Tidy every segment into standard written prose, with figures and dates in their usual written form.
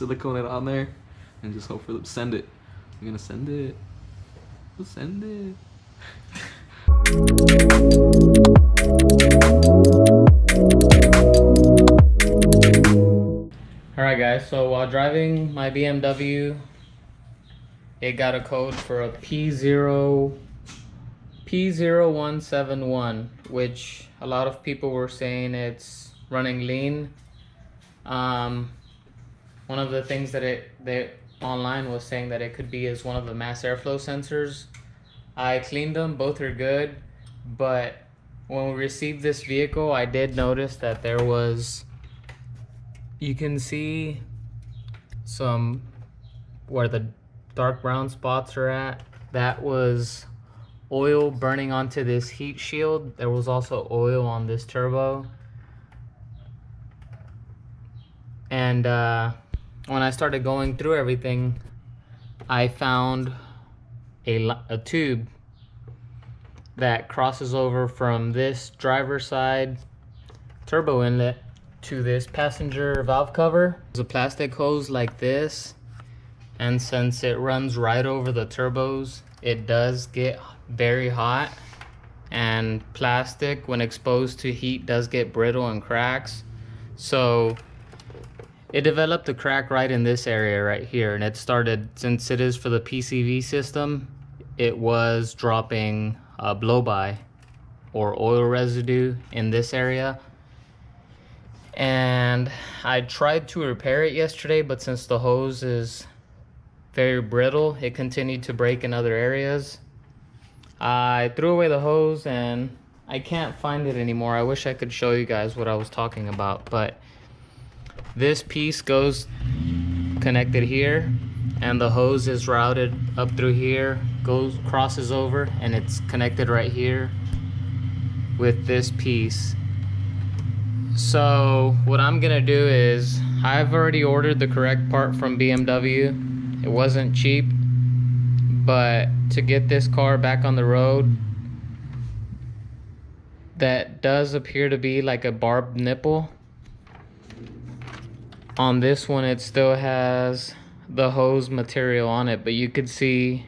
silicone it on there and just hope for them. Send it. I'm gonna send it. We'll send it. Alright guys, so while driving my BMW, it got a code for a P0171, which a lot of people were saying it's running lean. One of the things that online was saying that it could be is one of the mass airflow sensors. I cleaned them, both are good, but when we received this vehicle, I did notice that there was, you can see some where the dark brown spots are at. That was oil burning onto this heat shield. There was also oil on this turbo. And when I started going through everything, I found a tube that crosses over from this driver's side turbo inlet to this passenger valve cover. There's a plastic hose like this, and since it runs right over the turbos, it does get very hot, and plastic when exposed to heat does get brittle and cracks. So it developed a crack right in this area right here, and it started, since it is for the PCV system, it was dropping blow-by or oil residue in this area. And I tried to repair it yesterday, but since the hose is very brittle, it continued to break in other areas. I threw away the hose and I can't find it anymore. I wish I could show you guys what I was talking about, but this piece goes connected here, and the hose is routed up through here, crosses over, and it's connected right here with this piece. So what I'm gonna do is, I've already ordered the correct part from BMW. It wasn't cheap, but to get this car back on the road, that does appear to be like a barbed nipple. On this one, it still has the hose material on it, but you could see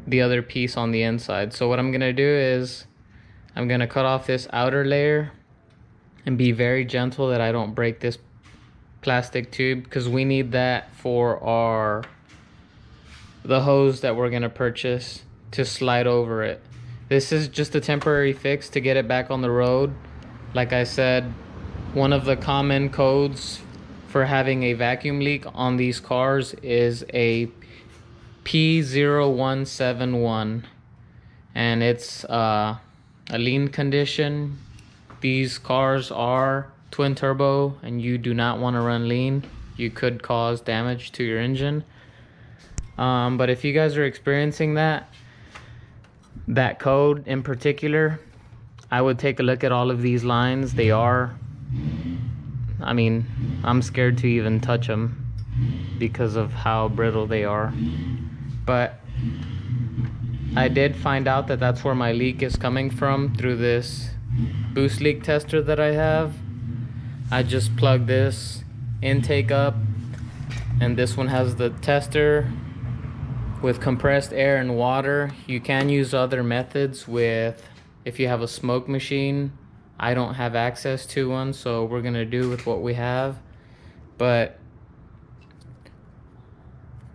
the other piece on the inside. So what I'm gonna do is, I'm gonna cut off this outer layer and be very gentle that I don't break this plastic tube, because we need that for the hose that we're gonna purchase to slide over it. This is just a temporary fix to get it back on the road. Like I said, one of the common codes for having a vacuum leak on these cars is a P0171, and it's a lean condition. These cars are twin turbo, and you do not want to run lean. You could cause damage to your engine. But if you guys are experiencing that code in particular, I would take a look at all of these lines. They are, I mean, I'm scared to even touch them because of how brittle they are. But I did find out that that's where my leak is coming from, through this boost leak tester that I have. I just plug this intake up, and this one has the tester with compressed air and water. You can use other methods if you have a smoke machine. I don't have access to one, so we're gonna do with what we have. But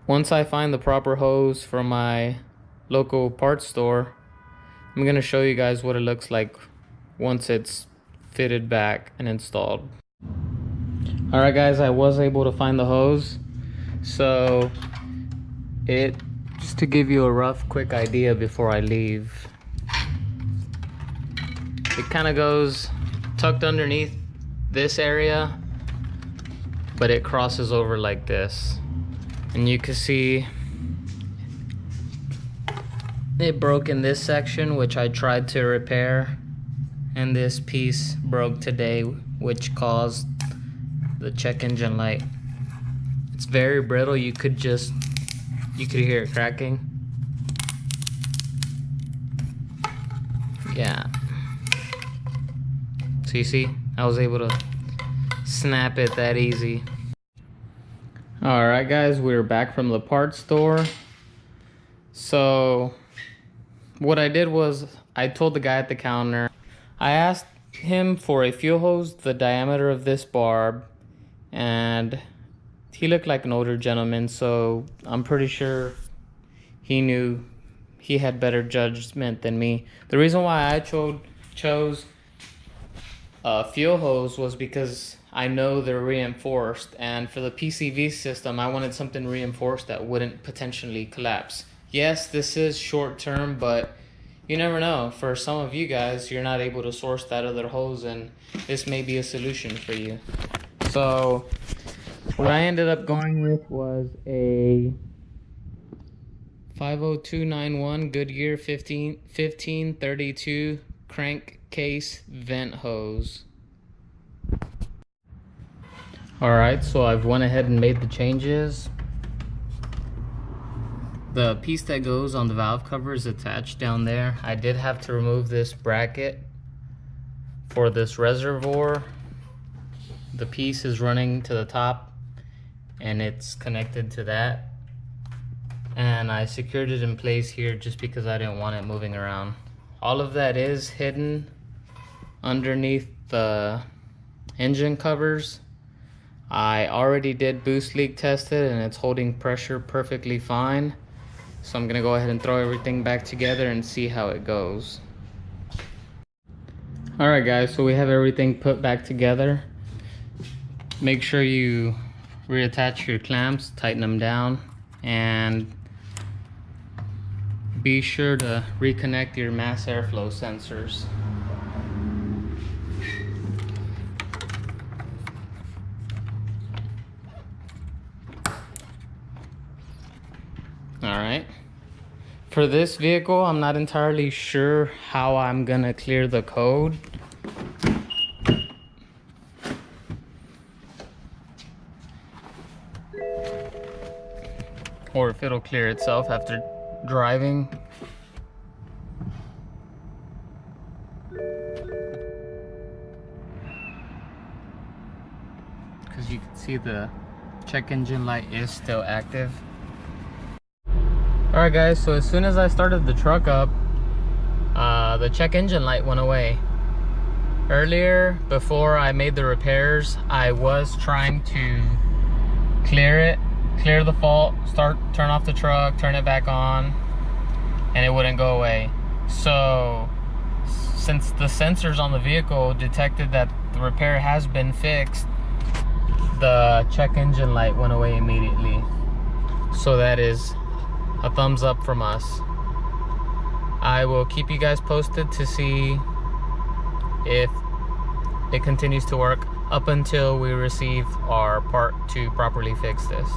once I find the proper hose from my local parts store, I'm gonna show you guys what it looks like once it's fitted back and installed. Alright guys, I was able to find the hose. So just to give you a rough quick idea before I leave, it kind of goes tucked underneath this area, but it crosses over like this, and you can see it broke in this section, which I tried to repair, and this piece broke today, which caused the check engine light. It's very brittle. You could hear it cracking. Yeah. So you see, I was able to snap it that easy. All right, guys, we're back from the parts store. So what I did was I told the guy at the counter, I asked him for a fuel hose the diameter of this barb, and he looked like an older gentleman, so I'm pretty sure he knew, he had better judgment than me. The reason why I chose a fuel hose was because I know they're reinforced, and for the PCV system I wanted something reinforced that wouldn't potentially collapse. Yes, this is short term, but you never know. For some of you guys, you're not able to source that other hose, and this may be a solution for you. So what I ended up going with was a 50291 Goodyear 1532 crankcase vent hose. Alright, so I've went ahead and made the changes. The piece that goes on the valve cover is attached down there. I did have to remove this bracket for this reservoir. The piece is running to the top and it's connected to that. And I secured it in place here just because I didn't want it moving around. All of that is hidden underneath the engine covers. I already did boost leak test it and it's holding pressure perfectly fine. So I'm gonna go ahead and throw everything back together and see how it goes. Alright guys, so we have everything put back together. Make sure you reattach your clamps, tighten them down, and be sure to reconnect your mass airflow sensors. Alright, for this vehicle I'm not entirely sure how I'm gonna clear the code. Or if it'll clear itself after driving. Because you can see the check engine light is still active. Alright guys, so as soon as I started the truck up, the check engine light went away. Earlier, before I made the repairs, I was trying to clear the fault, turn off the truck, turn it back on, and it wouldn't go away. So since the sensors on the vehicle detected that the repair has been fixed, the check engine light went away immediately. So that is a thumbs up from us. I will keep you guys posted to see if it continues to work up until we receive our part to properly fix this.